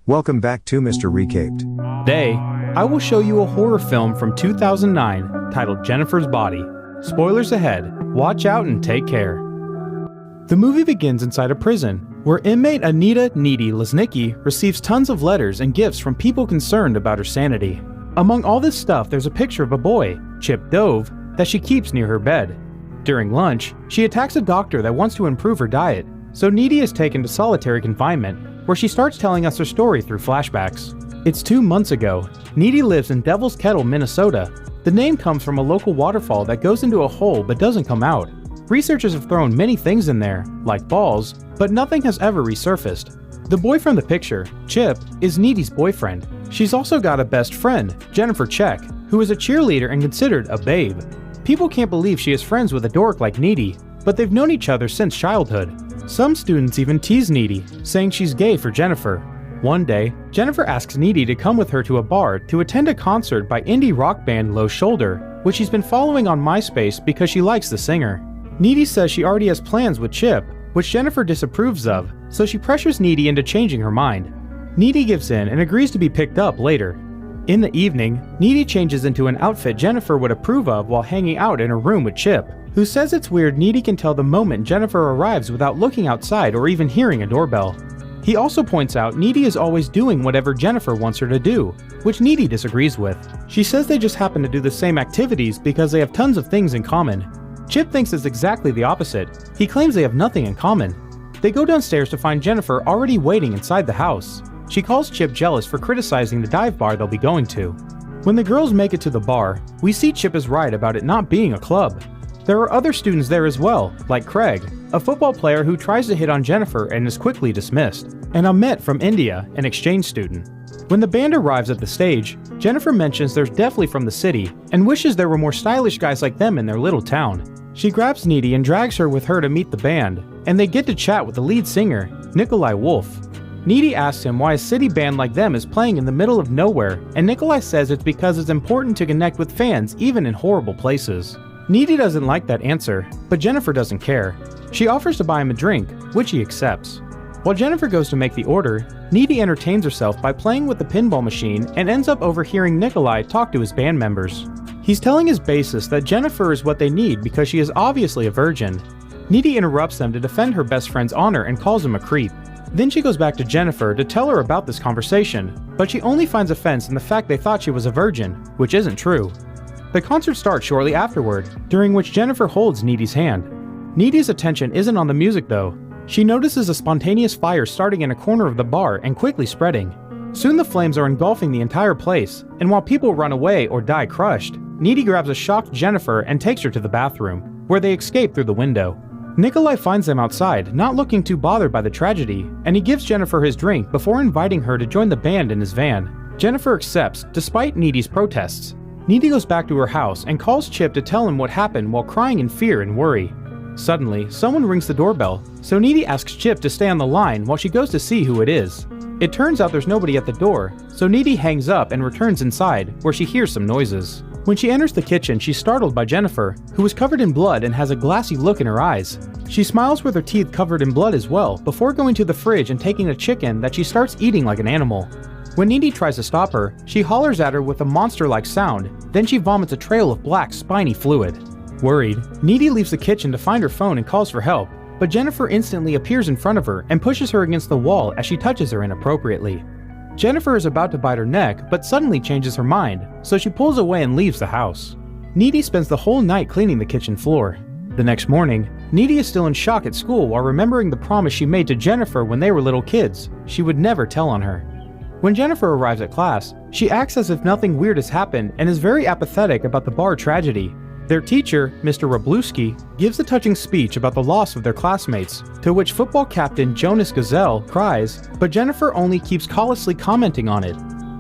Welcome back to Mr. Recaped. Today, I will show you a horror film from 2009 titled Jennifer's Body. Spoilers ahead, watch out and take care. The movie begins inside a prison, where inmate Anita "Needy" Lesnicki receives tons of letters and gifts from people concerned about her sanity. Among all this stuff, there's a picture of a boy, Chip Dove, that she keeps near her bed. During lunch, she attacks a doctor that wants to improve her diet, so Needy is taken to solitary confinement, where she starts telling us her story through flashbacks. It's 2 months ago. Needy lives in Devil's Kettle, Minnesota. The name comes from a local waterfall that goes into a hole but doesn't come out. Researchers have thrown many things in there, like balls, but nothing has ever resurfaced. The boy from the picture, Chip, is Needy's boyfriend. She's also got a best friend, Jennifer Check, who is a cheerleader and considered a babe. People can't believe she is friends with a dork like Needy, but they've known each other since childhood. Some students even tease Needy, saying she's gay for Jennifer. One day, Jennifer asks Needy to come with her to a bar to attend a concert by indie rock band Low Shoulder, which she's been following on MySpace because she likes the singer. Needy says she already has plans with Chip, which Jennifer disapproves of, so she pressures Needy into changing her mind. Needy gives in and agrees to be picked up later. In the evening, Needy changes into an outfit Jennifer would approve of while hanging out in her room with Chip, who says it's weird Needy can tell the moment Jennifer arrives without looking outside or even hearing a doorbell. He also points out Needy is always doing whatever Jennifer wants her to do, which Needy disagrees with. She says they just happen to do the same activities because they have tons of things in common. Chip thinks it's exactly the opposite. He claims they have nothing in common. They go downstairs to find Jennifer already waiting inside the house. She calls Chip jealous for criticizing the dive bar they'll be going to. When the girls make it to the bar, we see Chip is right about it not being a club. There are other students there as well, like Craig, a football player who tries to hit on Jennifer and is quickly dismissed, and Amit from India, an exchange student. When the band arrives at the stage, Jennifer mentions they're definitely from the city and wishes there were more stylish guys like them in their little town. She grabs Needy and drags her with her to meet the band, and they get to chat with the lead singer, Nikolai Wolf. Needy asks him why a city band like them is playing in the middle of nowhere, and Nikolai says it's because it's important to connect with fans even in horrible places. Needy doesn't like that answer, but Jennifer doesn't care. She offers to buy him a drink, which he accepts. While Jennifer goes to make the order, Needy entertains herself by playing with the pinball machine and ends up overhearing Nikolai talk to his band members. He's telling his bassist that Jennifer is what they need because she is obviously a virgin. Needy interrupts them to defend her best friend's honor and calls him a creep. Then she goes back to Jennifer to tell her about this conversation, but she only finds offense in the fact they thought she was a virgin, which isn't true. The concert starts shortly afterward, during which Jennifer holds Needy's hand. Needy's attention isn't on the music though. She notices a spontaneous fire starting in a corner of the bar and quickly spreading. Soon the flames are engulfing the entire place, and while people run away or die crushed, Needy grabs a shocked Jennifer and takes her to the bathroom, where they escape through the window. Nikolai finds them outside, not looking too bothered by the tragedy, and he gives Jennifer his drink before inviting her to join the band in his van. Jennifer accepts, despite Needy's protests. Needy goes back to her house and calls Chip to tell him what happened while crying in fear and worry. Suddenly, someone rings the doorbell, so Needy asks Chip to stay on the line while she goes to see who it is. It turns out there's nobody at the door, so Needy hangs up and returns inside, where she hears some noises. When she enters the kitchen, she's startled by Jennifer, who is covered in blood and has a glassy look in her eyes. She smiles with her teeth covered in blood as well, before going to the fridge and taking a chicken that she starts eating like an animal. When Needy tries to stop her, she hollers at her with a monster-like sound, then she vomits a trail of black, spiny fluid. Worried, Needy leaves the kitchen to find her phone and calls for help, but Jennifer instantly appears in front of her and pushes her against the wall as she touches her inappropriately. Jennifer is about to bite her neck, but suddenly changes her mind, so she pulls away and leaves the house. Needy spends the whole night cleaning the kitchen floor. The next morning, Needy is still in shock at school while remembering the promise she made to Jennifer when they were little kids. She would never tell on her. When Jennifer arrives at class, she acts as if nothing weird has happened and is very apathetic about the bar tragedy. Their teacher, Mr. Wroblewski, gives a touching speech about the loss of their classmates, to which football captain Jonas Gazelle cries, but Jennifer only keeps callously commenting on it.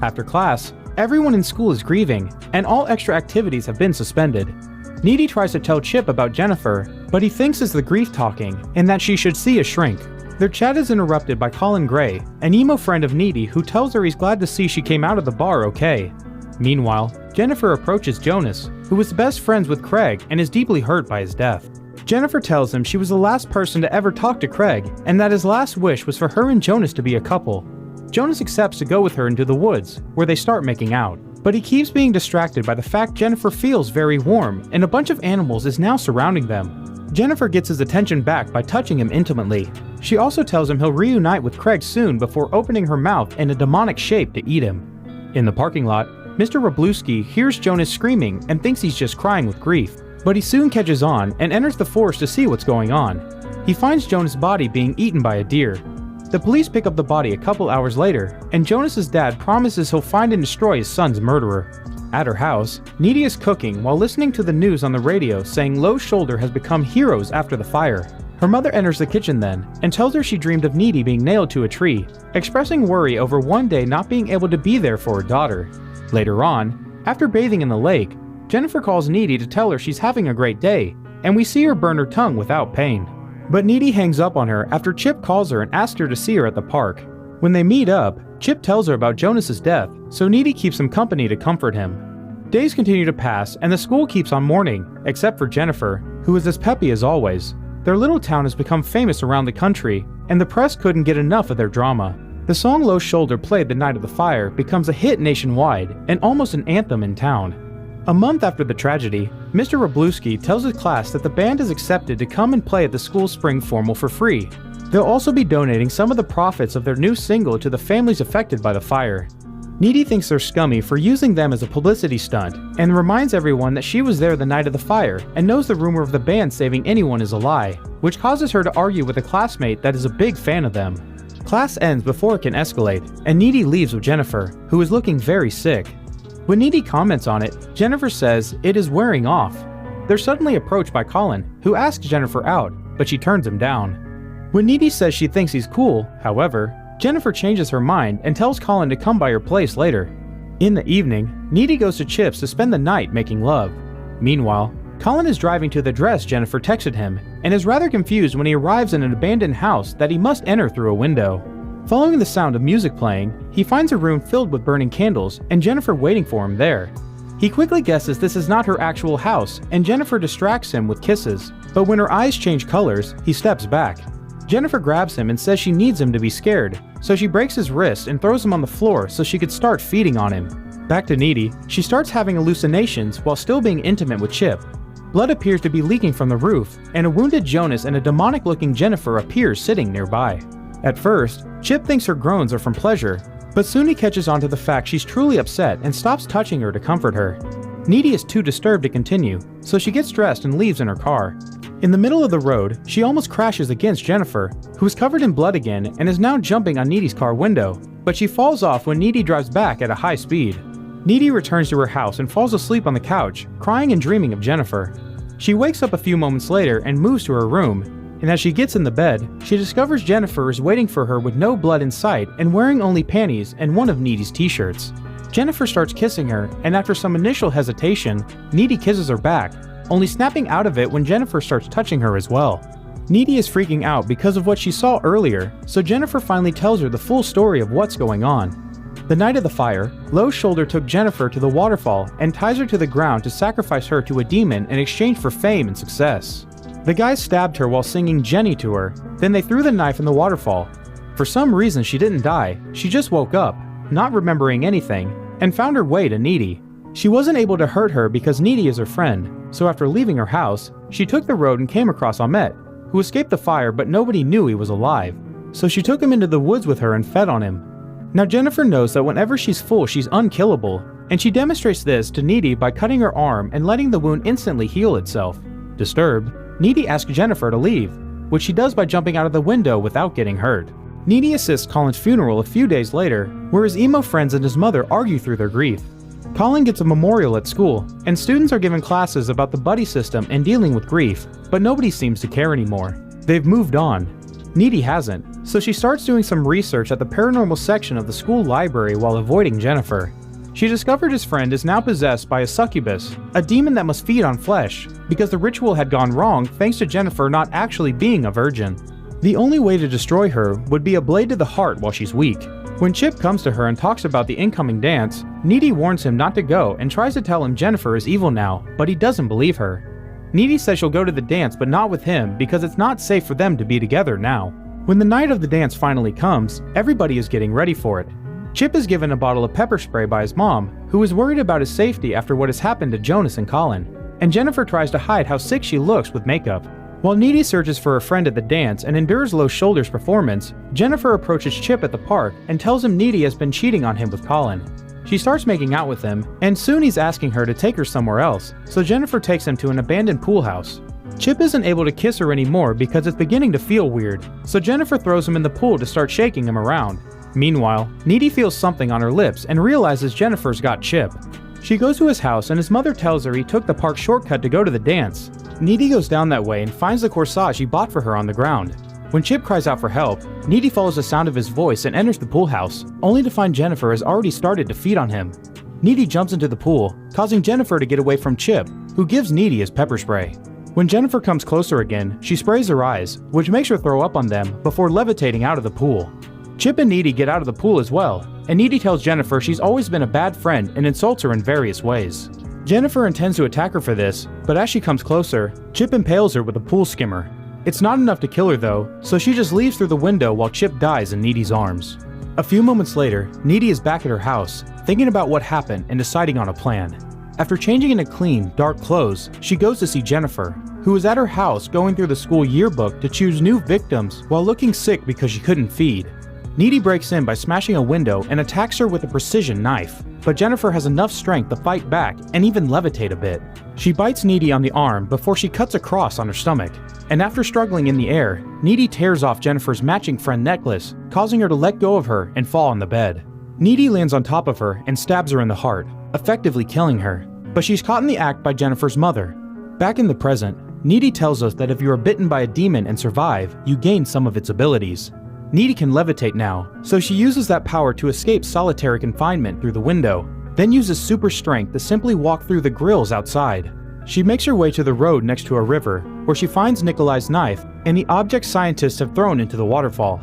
After class, everyone in school is grieving, and all extra activities have been suspended. Needy tries to tell Chip about Jennifer, but he thinks it's the grief talking, and that she should see a shrink. Their chat is interrupted by Colin Gray, an emo friend of Needy who tells her he's glad to see she came out of the bar okay. Meanwhile, Jennifer approaches Jonas, who was best friends with Craig and is deeply hurt by his death. Jennifer tells him she was the last person to ever talk to Craig, and that his last wish was for her and Jonas to be a couple. Jonas accepts to go with her into the woods, where they start making out. But he keeps being distracted by the fact Jennifer feels very warm, and a bunch of animals is now surrounding them. Jennifer gets his attention back by touching him intimately. She also tells him he'll reunite with Craig soon before opening her mouth in a demonic shape to eat him. In the parking lot, Mr. Wroblewski hears Jonas screaming and thinks he's just crying with grief, but he soon catches on and enters the forest to see what's going on. He finds Jonas' body being eaten by a deer. The police pick up the body a couple hours later, and Jonas' dad promises he'll find and destroy his son's murderer. At her house, Needy is cooking while listening to the news on the radio saying Lowe's shoulder has become heroes after the fire. Her mother enters the kitchen then, and tells her she dreamed of Needy being nailed to a tree, expressing worry over one day not being able to be there for her daughter. Later on, after bathing in the lake, Jennifer calls Needy to tell her she's having a great day, and we see her burn her tongue without pain. But Needy hangs up on her after Chip calls her and asks her to see her at the park. When they meet up, Chip tells her about Jonas' death, so Needy keeps him company to comfort him. Days continue to pass, and the school keeps on mourning, except for Jennifer, who is as peppy as always. Their little town has become famous around the country, and the press couldn't get enough of their drama. The song Lowe's Shoulder played the night of the fire becomes a hit nationwide, and almost an anthem in town. A month after the tragedy, Mr. Wroblewski tells his class that the band is accepted to come and play at the school's spring formal for free. They'll also be donating some of the profits of their new single to the families affected by the fire. Needy thinks they're scummy for using them as a publicity stunt, and reminds everyone that she was there the night of the fire and knows the rumor of the band saving anyone is a lie, which causes her to argue with a classmate that is a big fan of them. Class ends before it can escalate, and Needy leaves with Jennifer, who is looking very sick. When Needy comments on it, Jennifer says it is wearing off. They're suddenly approached by Colin, who asks Jennifer out, but she turns him down. When Needy says she thinks he's cool, however, Jennifer changes her mind and tells Colin to come by her place later. In the evening, Needy goes to Chip's to spend the night making love. Meanwhile, Colin is driving to the address Jennifer texted him, and is rather confused when he arrives in an abandoned house that he must enter through a window. Following the sound of music playing, he finds a room filled with burning candles and Jennifer waiting for him there. He quickly guesses this is not her actual house, and Jennifer distracts him with kisses, but when her eyes change colors, he steps back. Jennifer grabs him and says she needs him to be scared, so she breaks his wrist and throws him on the floor so she could start feeding on him. Back to Needy, she starts having hallucinations while still being intimate with Chip. Blood appears to be leaking from the roof, and a wounded Jonas and a demonic-looking Jennifer appears sitting nearby. At first, Chip thinks her groans are from pleasure, but soon he catches on to the fact she's truly upset and stops touching her to comfort her. Needy is too disturbed to continue, so she gets dressed and leaves in her car. In the middle of the road, she almost crashes against Jennifer, who is covered in blood again and is now jumping on Needy's car window, but she falls off when Needy drives back at a high speed. Needy returns to her house and falls asleep on the couch, crying and dreaming of Jennifer. She wakes up a few moments later and moves to her room, and as she gets in the bed, she discovers Jennifer is waiting for her with no blood in sight and wearing only panties and one of Needy's t-shirts. Jennifer starts kissing her, and after some initial hesitation, Needy kisses her back, only snapping out of it when Jennifer starts touching her as well. Needy is freaking out because of what she saw earlier, so Jennifer finally tells her the full story of what's going on. The night of the fire, Lowe's Shoulder took Jennifer to the waterfall and ties her to the ground to sacrifice her to a demon in exchange for fame and success. The guys stabbed her while singing Jenny to her, then they threw the knife in the waterfall. For some reason she didn't die, she just woke up, not remembering anything, and found her way to Needy. She wasn't able to hurt her because Needy is her friend, so after leaving her house, she took the road and came across Ahmet, who escaped the fire but nobody knew he was alive, so she took him into the woods with her and fed on him. Now Jennifer knows that whenever she's full she's unkillable, and she demonstrates this to Needy by cutting her arm and letting the wound instantly heal itself. Disturbed, Needy asks Jennifer to leave, which she does by jumping out of the window without getting hurt. Needy assists Colin's funeral a few days later, where his emo friends and his mother argue through their grief. Colin gets a memorial at school, and students are given classes about the buddy system and dealing with grief, but nobody seems to care anymore. They've moved on. Needy hasn't, so she starts doing some research at the paranormal section of the school library while avoiding Jennifer. She discovered his friend is now possessed by a succubus, a demon that must feed on flesh, because the ritual had gone wrong thanks to Jennifer not actually being a virgin. The only way to destroy her would be a blade to the heart while she's weak. When Chip comes to her and talks about the incoming dance, Needy warns him not to go and tries to tell him Jennifer is evil now, but he doesn't believe her. Needy says she'll go to the dance but not with him because it's not safe for them to be together now. When the night of the dance finally comes, everybody is getting ready for it. Chip is given a bottle of pepper spray by his mom, who is worried about his safety after what has happened to Jonas and Colin, and Jennifer tries to hide how sick she looks with makeup. While Needy searches for a friend at the dance and endures Low Shoulder's performance, Jennifer approaches Chip at the park and tells him Needy has been cheating on him with Colin. She starts making out with him, and soon he's asking her to take her somewhere else, so Jennifer takes him to an abandoned pool house. Chip isn't able to kiss her anymore because it's beginning to feel weird, so Jennifer throws him in the pool to start shaking him around. Meanwhile, Needy feels something on her lips and realizes Jennifer's got Chip. She goes to his house and his mother tells her he took the park shortcut to go to the dance. Needy goes down that way and finds the corsage he bought for her on the ground. When Chip cries out for help, Needy follows the sound of his voice and enters the pool house, only to find Jennifer has already started to feed on him. Needy jumps into the pool, causing Jennifer to get away from Chip, who gives Needy his pepper spray. When Jennifer comes closer again, she sprays her eyes, which makes her throw up on them before levitating out of the pool. Chip and Needy get out of the pool as well, and Needy tells Jennifer she's always been a bad friend and insults her in various ways. Jennifer intends to attack her for this, but as she comes closer, Chip impales her with a pool skimmer. It's not enough to kill her though, so she just leaves through the window while Chip dies in Needy's arms. A few moments later, Needy is back at her house, thinking about what happened and deciding on a plan. After changing into clean, dark clothes, she goes to see Jennifer, who is at her house going through the school yearbook to choose new victims while looking sick because she couldn't feed. Needy breaks in by smashing a window and attacks her with a precision knife, but Jennifer has enough strength to fight back and even levitate a bit. She bites Needy on the arm before she cuts a cross on her stomach, and after struggling in the air, Needy tears off Jennifer's matching friend necklace, causing her to let go of her and fall on the bed. Needy lands on top of her and stabs her in the heart, effectively killing her, but she's caught in the act by Jennifer's mother. Back in the present, Needy tells us that if you are bitten by a demon and survive, you gain some of its abilities. Needy can levitate now, so she uses that power to escape solitary confinement through the window, then uses super strength to simply walk through the grills outside. She makes her way to the road next to a river, where she finds Nikolai's knife and the object scientists have thrown into the waterfall.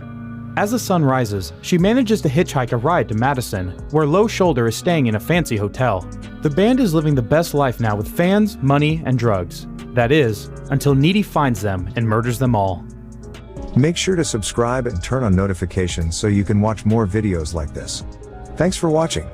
As the sun rises, she manages to hitchhike a ride to Madison, where Low Shoulder is staying in a fancy hotel. The band is living the best life now with fans, money, and drugs. That is, until Needy finds them and murders them all. Make sure to subscribe and turn on notifications so you can watch more videos like this. Thanks for watching.